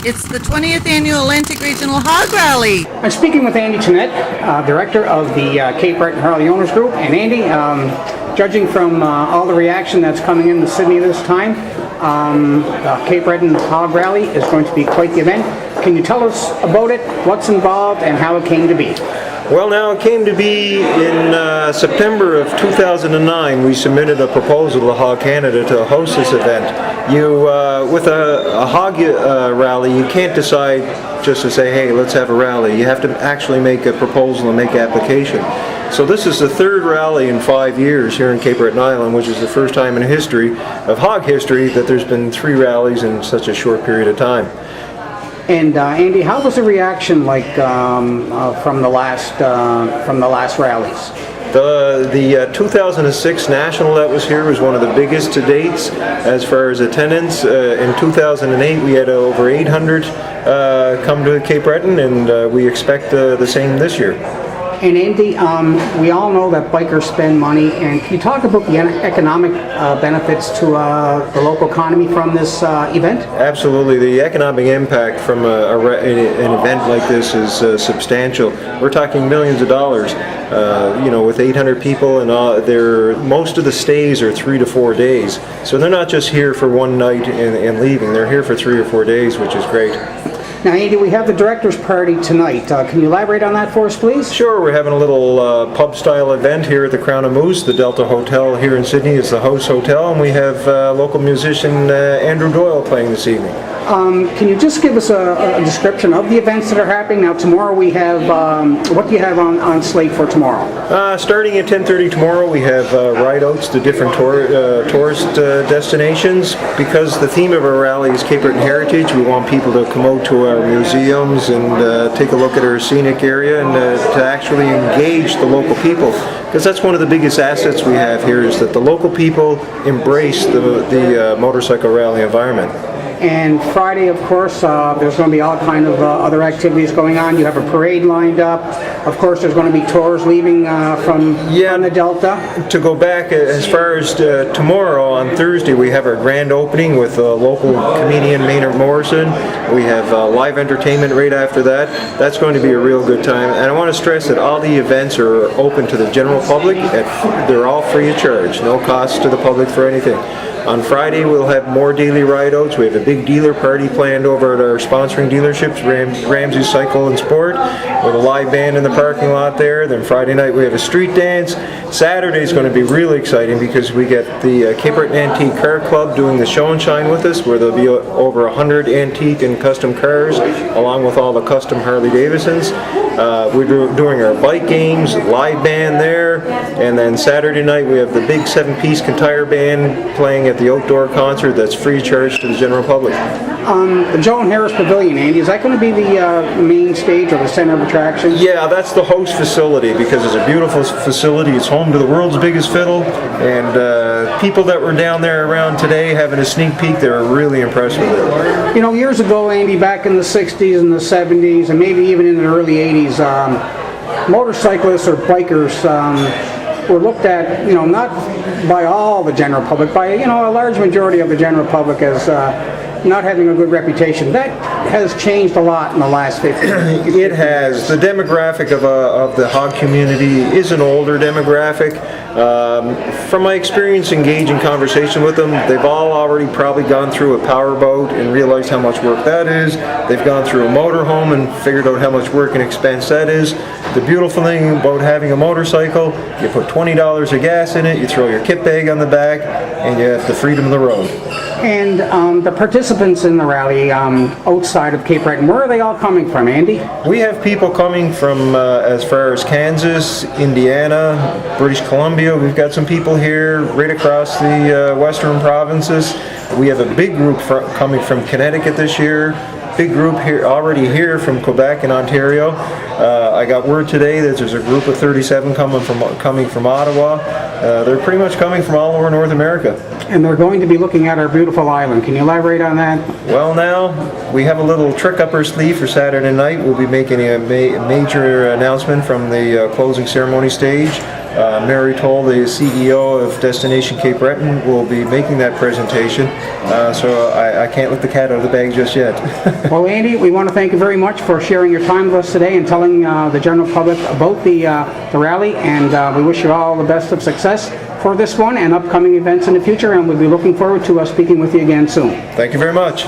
It's the 20th Annual Atlantic Regional Hog Rally. I'm speaking with Andy Tonet, Director of the Cape Breton Harley Owners Group. And Andy, judging from all the reaction that's coming into Sydney this time, the Cape Breton Hog Rally is going to be quite the event. Can you tell us about it, what's involved, and how it came to be? Well, now it came to be in September of 2009. We submitted a proposal to Hog Canada to host this event. With a hog rally, you can't decide just to say, hey, let's have a rally. You have to actually make a proposal and make application. So this is the third rally in 5 years here in Cape Breton Island, which is the first time in history of hog history that there's been 3 rallies in such a short period of time. And Andy, how was the reaction like from the last rallies? The 2006 National that was here was one of the biggest to date as far as attendance. In 2008 we had over 800 come to Cape Breton, and we expect the same this year. And Andy, we all know that bikers spend money, and can you talk about the economic benefits to the local economy from this event? Absolutely. The economic impact from an event like this is substantial. We're talking millions of dollars. With 800 people, and most of the stays are 3 to 4 days. So they're not just here for one night and leaving. They're here for 3 or 4 days, which is great. Now, Andy, we have the director's party tonight. Can you elaborate on that for us, please? Sure. We're having a little pub-style event here at the Crown of Moose. The Delta Hotel here in Sydney is the host hotel, and we have local musician Andrew Doyle playing this evening. Can you just give us a description of the events that are happening? Now, tomorrow we have, what do you have on slate for tomorrow? Starting at 10:30 tomorrow, we have ride-outs to different tourist destinations. Because the theme of our rally is Cape Breton Heritage, we want people to come out to our museums and take a look at our scenic area and to actually engage the local people. Because that's one of the biggest assets we have here, is that the local people embrace the motorcycle rally environment. And Friday, of course, there's going to be all kind of other activities going on. You have a parade lined up. Of course, there's going to be tours leaving from the Delta. To go back as far as tomorrow, on Thursday, we have our grand opening with local comedian Maynard Morrison. We have live entertainment right after that. That's going to be a real good time. And I want to stress that all the events are open to the general public. They're all free of charge. No cost to the public for anything. On Friday, we'll have more daily ride-outs. We have a big dealer party planned over at our sponsoring dealerships, Ramsey Cycle and Sport, with a live band in the parking lot there. Then Friday night, we have a street dance. Saturday is going to be really exciting because we get the Cape Breton Antique Car Club doing the show and shine with us, where there'll be over 100 antique and custom cars, along with all the custom Harley Davidsons. We're doing our bike games, live band there, and then Saturday night we have the big 7-piece Kintyre band playing at the outdoor concert that's free of charge to the general public. The Joan Harris Pavilion, Andy, is that going to be the main stage or the center of attraction? Yeah, that's the host facility, because it's a beautiful facility. It's home to the world's biggest fiddle, and people that were down there around today having a sneak peek, they were really impressed with it. You know, years ago, Andy, back in the 60s and the 70s, and maybe even in the early 80s, motorcyclists or bikers were looked at, not by all the general public, by, a large majority of the general public as not having a good reputation. That has changed a lot in the last 50 years. It has. The demographic of the hog community is an older demographic. From my experience engaging conversation with them, they've all already probably gone through a powerboat and realized how much work that is. They've gone through a motorhome and figured out how much work and expense that is. The beautiful thing about having a motorcycle, you put $20 of gas in it, you throw your kit bag on the back, and you have the freedom of the road. And the participants in the rally outside of Cape Breton, where are they all coming from, Andy? We have people coming from as far as Kansas, Indiana, British Columbia. We've got some people here right across the western provinces. We have a big group coming from Connecticut this year. Big group already here from Quebec and Ontario. I got word today that there's a group of 37 coming from Ottawa. They're pretty much coming from all over North America. And they're going to be looking at our beautiful island. Can you elaborate on that? Well, now, we have a little trick up our sleeve for Saturday night. We'll be making a major announcement from the closing ceremony stage. Mary Toll, the CEO of Destination Cape Breton, will be making that presentation. So I can't let the cat out of the bag just yet. Well, Andy, we want to thank you very much for sharing your time with us today and telling the general public about the rally, and we wish you all the best of success for this one and upcoming events in the future, and we'll be looking forward to speaking with you again soon. Thank you very much.